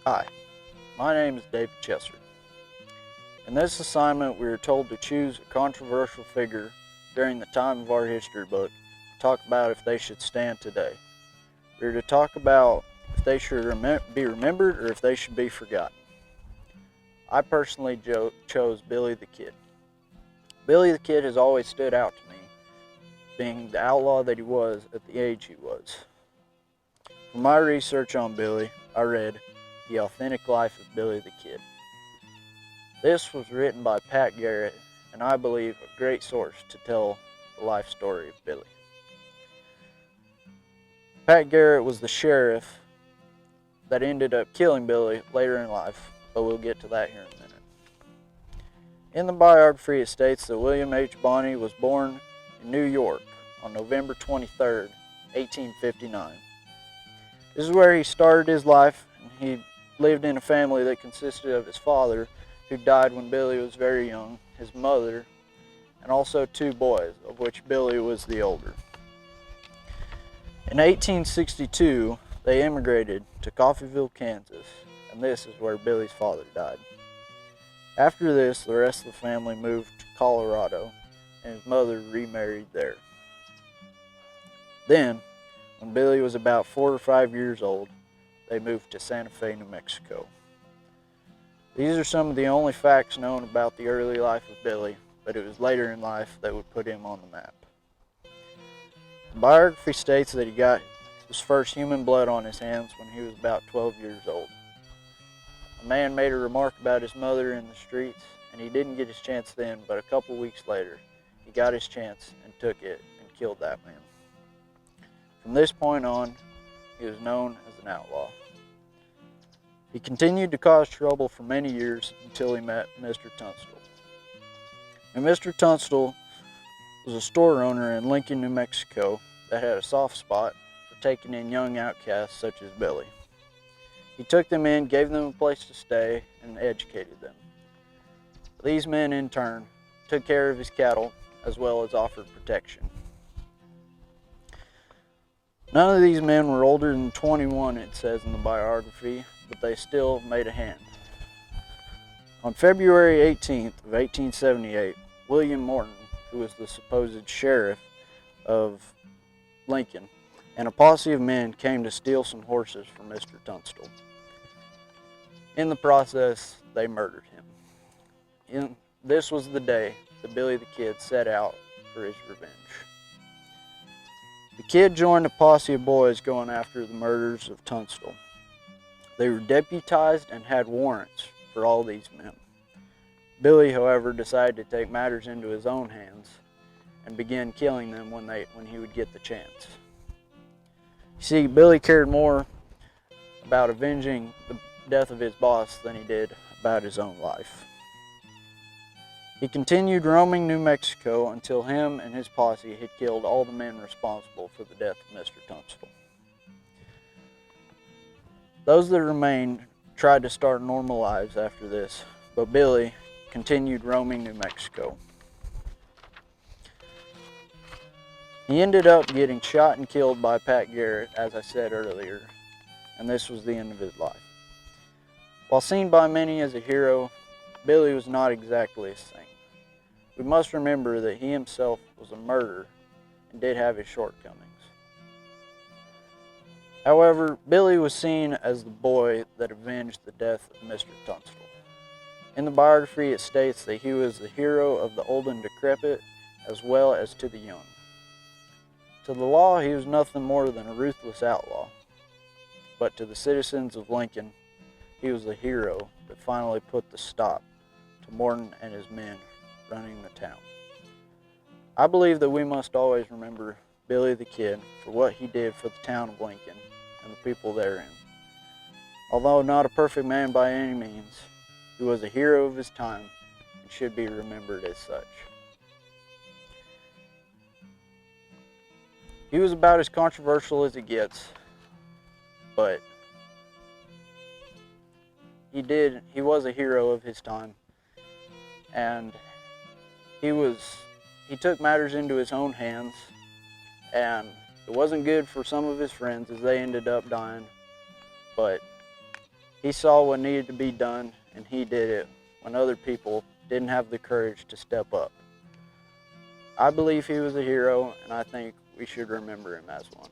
Hi, my name is David Chesser. In this assignment, we are told to choose a controversial figure during the time of our history book to talk about if they should stand today. We are to talk about if they should be remembered or if they should be forgotten. I personally chose Billy the Kid. Billy the Kid has always stood out to me, being the outlaw that he was at the age he was. For my research on Billy, I read The Authentic Life of Billy the Kid. This was written by Pat Garrett, and I believe a great source to tell the life story of Billy. Pat Garrett was the sheriff that ended up killing Billy later in life, but we'll get to that here in a minute. In the biography, it states that William H. Bonney was born in New York on November 23rd, 1859. This is where he started his life, and he lived in a family that consisted of his father, who died when Billy was very young, his mother, and also two boys, of which Billy was the older. In 1862, they immigrated to Coffeyville, Kansas, and this is where Billy's father died. After this, the rest of the family moved to Colorado, and his mother remarried there. Then, when Billy was about 4 or 5 years old, they moved to Santa Fe, New Mexico. These are some of the only facts known about the early life of Billy, but it was later in life that would put him on the map. The biography states that he got his first human blood on his hands when he was about 12 years old. A man made a remark about his mother in the streets, and he didn't get his chance then, but a couple weeks later, he got his chance and took it and killed that man. From this point on, he was known as an outlaw. He continued to cause trouble for many years until he met Mr. Tunstall. And Mr. Tunstall was a store owner in Lincoln, New Mexico that had a soft spot for taking in young outcasts such as Billy. He took them in, gave them a place to stay, and educated them. These men, in turn, took care of his cattle as well as offered protection. None of these men were older than 21, it says in the biography, but they still made a hand. On February 18th of 1878, William Morton, who was the supposed sheriff of Lincoln, and a posse of men came to steal some horses from Mr. Tunstall. In the process, they murdered him. This was the day that Billy the Kid set out for his revenge. The Kid joined a posse of boys going after the murders of Tunstall. They were deputized and had warrants for all these men. Billy, however, decided to take matters into his own hands and began killing them when he would get the chance. You see, Billy cared more about avenging the death of his boss than he did about his own life. He continued roaming New Mexico until him and his posse had killed all the men responsible for the death of Mr. Tunstall. Those that remained tried to start normal lives after this, but Billy continued roaming New Mexico. He ended up getting shot and killed by Pat Garrett, as I said earlier, and this was the end of his life. While seen by many as a hero, Billy was not exactly a saint. We must remember that he himself was a murderer and did have his shortcomings. However, Billy was seen as the boy that avenged the death of Mr. Tunstall. In the biography, it states that he was the hero of the old and decrepit as well as to the young. To the law, he was nothing more than a ruthless outlaw, but to the citizens of Lincoln, he was the hero that finally put the stop to Morton and his men running the town. I believe that we must always remember Billy the Kid for what he did for the town of Lincoln and the people therein. Although not a perfect man by any means, he was a hero of his time and should be remembered as such. He was about as controversial as it gets, but he was a hero of his time, and he took matters into his own hands, and it wasn't good for some of his friends as they ended up dying, but He saw what needed to be done, and he did it when other people didn't have the courage to step up. I believe he was a hero, and I think we should remember him as one.